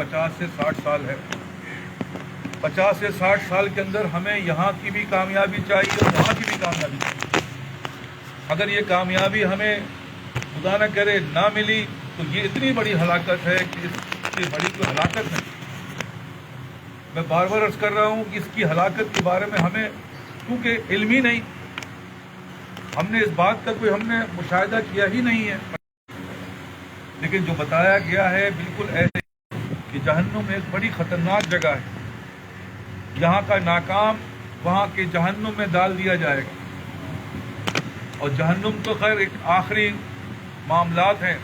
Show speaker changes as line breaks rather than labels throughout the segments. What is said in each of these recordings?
50 سے 60 سال ہے. 50 سے 60 سال کے اندر ہمیں یہاں کی بھی کامیابی چاہیے اور وہاں کی بھی کامیابی چاہیے. اگر یہ کامیابی ہمیں خدا نہ کرے نہ ملی تو یہ اتنی بڑی ہلاکت ہے کہ اس سے بڑی کوئی ہلاکت نہیں. میں بار بار عرض کر رہا ہوں کہ اس کی ہلاکت کے بارے میں ہمیں کیونکہ علم ہی نہیں، ہم نے اس بات کا کوئی ہم نے مشاہدہ کیا ہی نہیں ہے. لیکن جو بتایا گیا ہے بالکل ایسے کہ جہنم ایک بڑی خطرناک جگہ ہے. یہاں کا ناکام وہاں کے جہنم میں ڈال دیا جائے گا. اور جہنم تو خیر ایک آخری معاملات ہیں.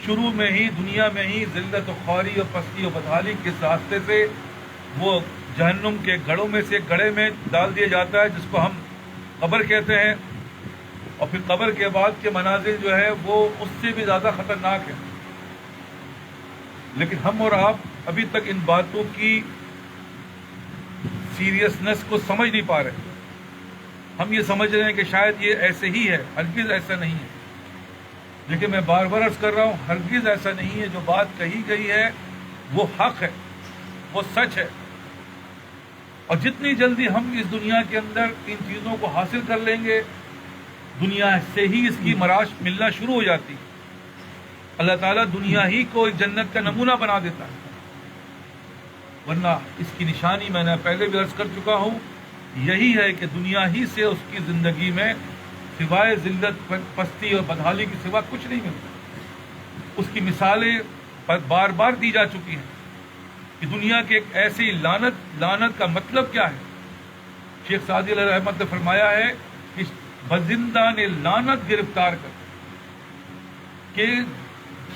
شروع میں ہی دنیا میں ہی ذلت و خواری اور پستی و بدحالی کے راستے سے وہ جہنم کے گڑھوں میں سے گڑھے میں ڈال دیا جاتا ہے جس کو ہم قبر کہتے ہیں. اور پھر قبر کے بعد کے مناظر جو ہے وہ اس سے بھی زیادہ خطرناک ہیں. لیکن ہم اور آپ ابھی تک ان باتوں کی سیریسنس کو سمجھ نہیں پا رہے. ہم یہ سمجھ رہے ہیں کہ شاید یہ ایسے ہی ہے. ہرگز ایسا نہیں ہے. لیکن میں بار بار عرض کر رہا ہوں ہرگز ایسا نہیں ہے. جو بات کہی گئی ہے وہ حق ہے، وہ سچ ہے. اور جتنی جلدی ہم اس دنیا کے اندر ان چیزوں کو حاصل کر لیں گے دنیا سے ہی اس کی مراش ملنا شروع ہو جاتی. اللہ تعالیٰ دنیا ہی کو ایک جنت کا نمونہ بنا دیتا ہے. ورنہ اس کی نشانی میں نے پہلے بھی عرض کر چکا ہوں یہی ہے کہ دنیا ہی سے اس کی زندگی میں سوائے ذلت پستی اور بدحالی کے سوا کچھ نہیں ملتا. اس کی مثالیں بار بار دی جا چکی ہیں کہ دنیا کے ایک ایسی لعنت کا مطلب کیا ہے. شیخ سعدی علیہ رحمت نے فرمایا ہے کہ بزندہ نے لعنت گرفتار کر کہ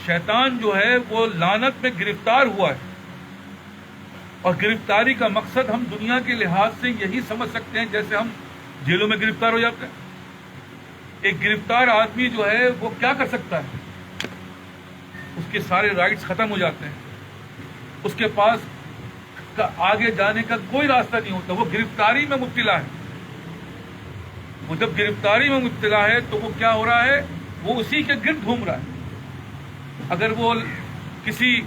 شیطان جو ہے وہ لعنت میں گرفتار ہوا ہے. اور گرفتاری کا مقصد ہم دنیا کے لحاظ سے یہی سمجھ سکتے ہیں جیسے ہم جیلوں میں گرفتار ہو جاتے ہیں. ایک گرفتار آدمی جو ہے وہ کیا کر سکتا ہے؟ اس کے سارے رائٹس ختم ہو جاتے ہیں. اس کے پاس آگے جانے کا کوئی راستہ نہیں ہوتا. وہ گرفتاری میں مبتلا ہے. وہ جب گرفتاری میں مبتلا ہے تو وہ کیا ہو رہا ہے؟ وہ اسی کے گرد گھوم رہا ہے. اگر وہ کسی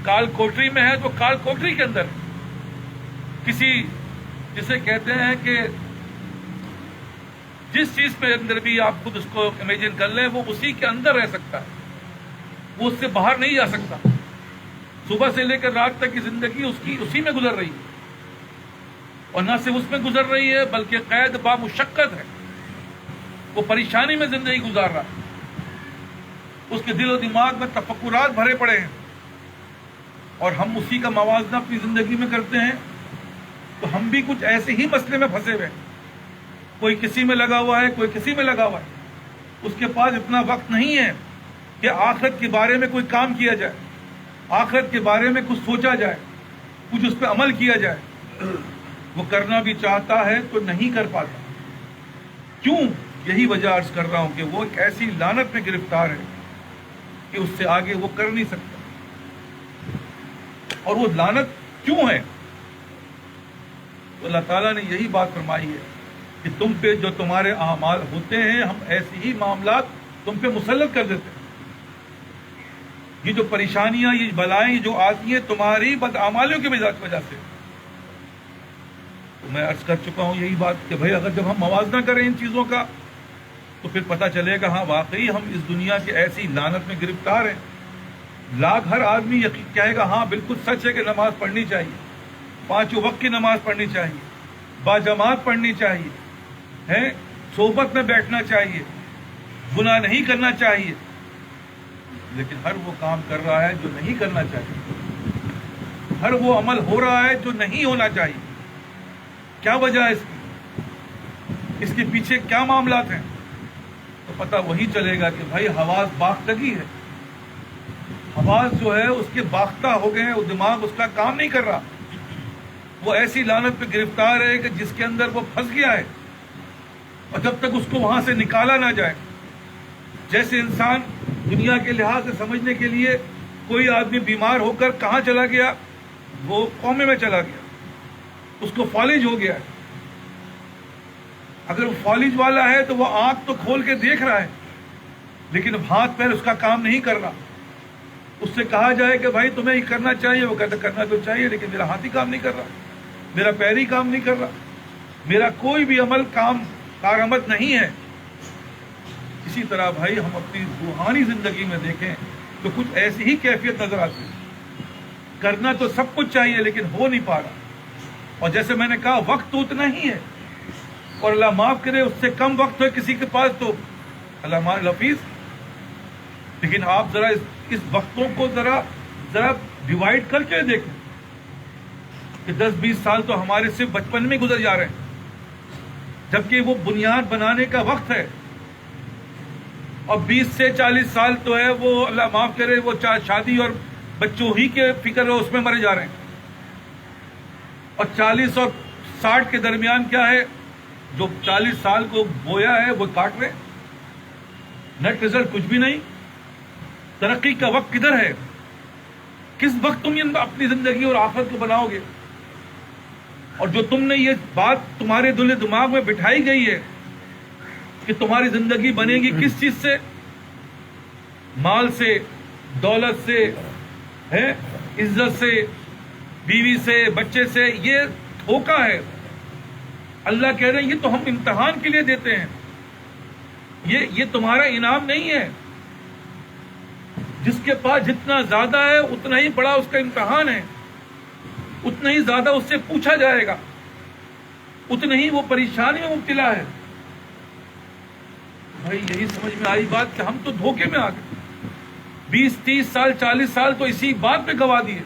کال کوٹری میں ہے تو کال کوٹری کے اندر کسی جسے کہتے ہیں کہ جس چیز پہ اندر بھی آپ خود اس کو امیجن کر لیں وہ اسی کے اندر رہ سکتا ہے. وہ اس سے باہر نہیں جا سکتا. صبح سے لے کر رات تک کی زندگی اس کی اسی میں گزر رہی ہے. اور نہ صرف اس میں گزر رہی ہے بلکہ قید با مشقت ہے. وہ پریشانی میں زندگی گزار رہا ہے. اس کے دل و دماغ میں تفکرات بھرے پڑے ہیں. اور ہم اسی کا موازنہ اپنی زندگی میں کرتے ہیں تو ہم بھی کچھ ایسے ہی مسئلے میں پھنسے ہوئے ہیں. کوئی کسی میں لگا ہوا ہے، کوئی کسی میں لگا ہوا ہے. اس کے پاس اتنا وقت نہیں ہے کہ آخرت کے بارے میں کوئی کام کیا جائے، آخرت کے بارے میں کچھ سوچا جائے، کچھ اس پہ عمل کیا جائے. وہ کرنا بھی چاہتا ہے تو نہیں کر پاتا. کیوں؟ یہی وجہ عرض کر رہا ہوں کہ وہ ایک ایسی لعنت میں گرفتار ہے کہ اس سے آگے وہ کر نہیں سکتا. اور وہ لعنت کیوں ہے؟ تو اللہ تعالیٰ نے یہی بات فرمائی ہے کہ تم پہ جو تمہارے اعمال ہوتے ہیں ہم ایسے ہی معاملات تم پہ مسلط کر دیتے ہیں. یہ جو پریشانیاں، یہ بلائیں جو آتی ہیں تمہاری بدعمالیوں کی وجہ سے. تو میں عرض کر چکا ہوں یہی بات کہ بھائی اگر جب ہم موازنہ کریں ان چیزوں کا تو پھر پتہ چلے گا ہاں واقعی ہم اس دنیا کے ایسی لعنت میں گرفتار ہیں. لاکھ ہر آدمی یقین کہے گا ہاں بالکل سچ ہے کہ نماز پڑھنی چاہیے، 5 وقت کی نماز پڑھنی چاہیے، باجماعت پڑھنی چاہیے، ہے صحبت میں بیٹھنا چاہیے، گناہ نہیں کرنا چاہیے. لیکن ہر وہ کام کر رہا ہے جو نہیں کرنا چاہیے. ہر وہ عمل ہو رہا ہے جو نہیں ہونا چاہیے. کیا وجہ ہے اس کی؟ اس کے پیچھے کیا معاملات ہیں؟ تو پتہ وہی چلے گا کہ بھائی حواس باختگی ہے. حواس جو ہے اس کے باختہ ہو گئے ہیں. وہ دماغ اس کا کام نہیں کر رہا. وہ ایسی لعنت پہ گرفتار ہے کہ جس کے اندر وہ پھنس گیا ہے. اور جب تک اس کو وہاں سے نکالا نہ جائے، جیسے انسان دنیا کے لحاظ سے سمجھنے کے لیے کوئی آدمی بیمار ہو کر کہاں چلا گیا؟ وہ قومے میں چلا گیا. اس کو فالج ہو گیا ہے. اگر وہ فالج والا ہے تو وہ آنکھ تو کھول کے دیکھ رہا ہے لیکن ہاتھ پیر اس کا کام نہیں کر رہا. اس سے کہا جائے کہ بھائی تمہیں یہ کرنا چاہیے، وہ کہتا کرنا تو چاہیے لیکن میرا ہاتھ ہی کام نہیں کر رہا، میرا پیر ہی کام نہیں کر رہا، میرا کوئی بھی عمل کارآمد نہیں ہے۔ اسی طرح بھائی ہم اپنی روحانی زندگی میں دیکھیں تو کچھ ایسی ہی کیفیت نظر آتی ہے، کرنا تو سب کچھ چاہیے لیکن ہو نہیں پا رہا، اور جیسے میں نے کہا وقت تو اتنا ہی ہے، اور اللہ معاف کرے اس سے کم وقت ہے کسی کے پاس تو اللہ حفیظ، لیکن آپ ذرا اس وقتوں کو ذرا ڈیوائڈ کر کے دیکھیں کہ 10-20 سال تو ہمارے صرف بچپن میں گزر جا رہے ہیں، جبکہ وہ بنیاد بنانے کا وقت ہے، اور 20 سے 40 سال تو ہے وہ اللہ معاف کرے وہ شادی اور بچوں ہی کے فکر ہے اس میں مرے جا رہے ہیں، اور 40 اور 60 کے درمیان کیا ہے، جو 40 سال کو بویا ہے وہ کاٹ رہے، نیٹ رزلٹ کچھ بھی نہیں۔ ترقی کا وقت کدھر ہے؟ کس وقت تم اپنی زندگی اور آخرت کو بناؤ گے؟ اور جو تم نے یہ بات تمہارے دل دماغ میں بٹھائی گئی ہے کہ تمہاری زندگی بنے گی کس چیز سے؟ مال سے، دولت سے، عزت سے، بیوی سے، بچے سے، یہ دھوکہ ہے۔ اللہ کہہ رہے ہیں یہ تو ہم امتحان کے لیے دیتے ہیں، یہ تمہارا انعام نہیں ہے۔ جس کے پاس جتنا زیادہ ہے اتنا ہی بڑا اس کا امتحان ہے، اتنا ہی زیادہ اس سے پوچھا جائے گا، اتنا ہی وہ پریشانی میں مبتلا ہے۔ بھائی یہی سمجھ میں آئی بات کہ ہم تو دھوکے میں آ گئے، 20-30 سال 40 سال تو اسی بات پہ گوا دیے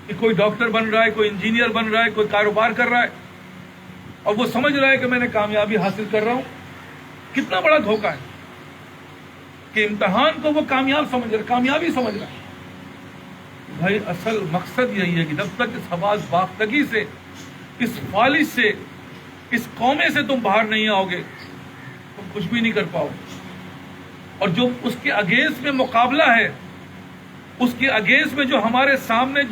کہ کوئی ڈاکٹر بن رہا ہے، کوئی انجینئر بن رہا ہے، کوئی کاروبار کر رہا ہے، اور وہ سمجھ رہا ہے کہ میں نے کامیابی حاصل کر رہا ہوں۔ کتنا بڑا دھوکہ ہے کہ امتحان کو وہ کامیابی سمجھ رہا ہے۔ بھائی اصل مقصد یہی ہے کہ جب تک اس حواس باختگی سے، اس فالش سے، اس قومے سے تم باہر نہیں آؤ گے تم کچھ بھی نہیں کر پاؤ گے۔ اور جو اس کے اگینسٹ میں مقابلہ ہے، اس کے اگینسٹ میں جو ہمارے سامنے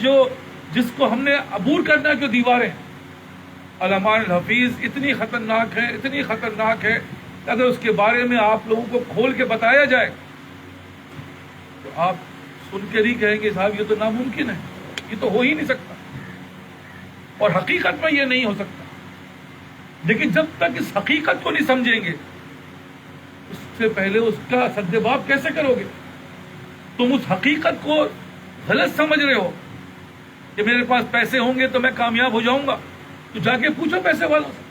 جس کو ہم نے عبور کرنا جو دیواریں، علامہ الحفیظ اتنی خطرناک ہے، اتنی خطرناک ہے کہ اگر اس کے بارے میں آپ لوگوں کو کھول کے بتایا جائے تو آپ سن کے نہیں کہیں گے صاحب یہ تو ناممکن ہے، یہ تو ہو ہی نہیں سکتا، اور حقیقت میں یہ نہیں ہو سکتا۔ لیکن جب تک اس حقیقت کو نہیں سمجھیں گے اس سے پہلے اس کا سدباب کیسے کرو گے؟ تم اس حقیقت کو غلط سمجھ رہے ہو کہ میرے پاس پیسے ہوں گے تو میں کامیاب ہو جاؤں گا، تو جا کے پوچھو پیسے والوں سے۔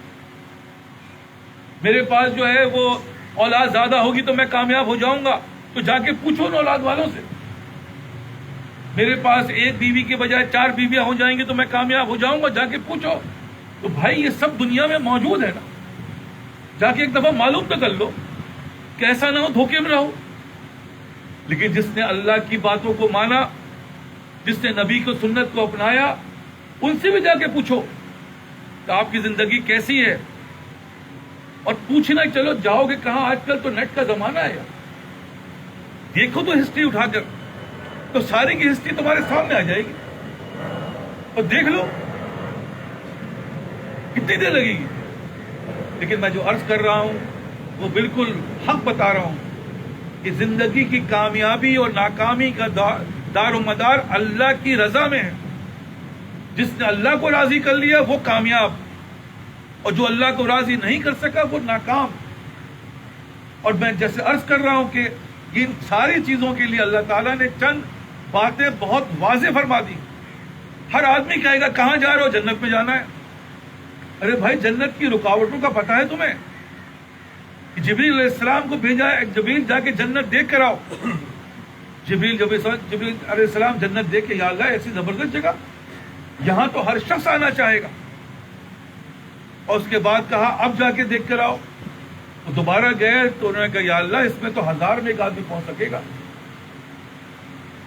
میرے پاس جو ہے وہ اولاد زیادہ ہوگی تو میں کامیاب ہو جاؤں گا، تو جا کے پوچھو ان اولاد والوں سے۔ میرے پاس ایک بیوی کے بجائے 4 بیویاں ہو جائیں گی تو میں کامیاب ہو جاؤں گا، جا کے پوچھو۔ تو بھائی یہ سب دنیا میں موجود ہے نا، جا کے ایک دفعہ معلوم تو کر لو کہ ایسا نہ ہو دھوکے میں رہو۔ لیکن جس نے اللہ کی باتوں کو مانا، جس نے نبی کو سنت کو اپنایا، ان سے بھی جا کے پوچھو کہ آپ کی زندگی کیسی ہے، اور پوچھنا چلو جاؤ گے کہاں؟ آج کل تو نیٹ کا زمانہ ہے یار، دیکھو تو ہسٹری اٹھا کر، تو ساری کی ہسٹری تمہارے سامنے آ جائے گی، اور دیکھ لو کتنی دیر لگے گی۔ لیکن میں جو عرض کر رہا ہوں وہ بالکل حق بتا رہا ہوں کہ زندگی کی کامیابی اور ناکامی کا دار و مدار اللہ کی رضا میں ہے۔ جس نے اللہ کو راضی کر لیا وہ کامیاب، اور جو اللہ کو راضی نہیں کر سکا وہ ناکام۔ اور میں جیسے عرض کر رہا ہوں کہ ان ساری چیزوں کے لیے اللہ تعالیٰ نے چند باتیں بہت واضح فرما دی۔ ہر آدمی کہے گا کہاں جا رہے ہو؟ جنت میں جانا ہے۔ ارے بھائی جنت کی رکاوٹوں کا پتہ ہے تمہیں؟ جبریل علیہ السلام کو بھیجا ہے، جبریل جا کے جنت دیکھ کر آؤ۔ جبریل علیہ السلام جنت دیکھ کے یا اللہ ایسی زبردست جگہ، یہاں تو ہر شخص آنا چاہے گا۔ اور اس کے بعد کہا اب جا کے دیکھ کر آؤ۔ تو دوبارہ گئے تو انہوں نے کہا یا اللہ اس میں تو 1000 میں ایک آدمی پہنچ سکے گا،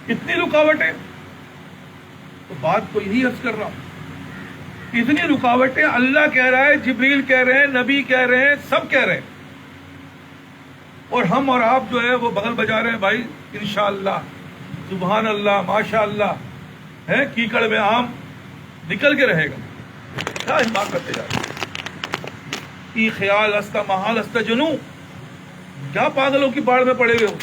اتنی رکاوٹیں۔ تو بات کو یہی عرض کر رہا ہوں، اتنی رکاوٹیں اللہ کہہ رہا ہے، جبریل کہہ رہے ہیں، نبی کہہ رہے ہیں، سب کہہ رہے ہیں، اور ہم اور آپ جو ہے وہ بغل بجا رہے ہیں بھائی انشاءاللہ، سبحان اللہ، ماشاء اللہ، ہے کیکڑ میں آم نکل کے رہے گا۔ کیا ہمت کرتے جا رہے ہیں؟ ای خیال استا محال استا جنو، کیا پاگلوں کی باڑ میں پڑے ہوئے ہو؟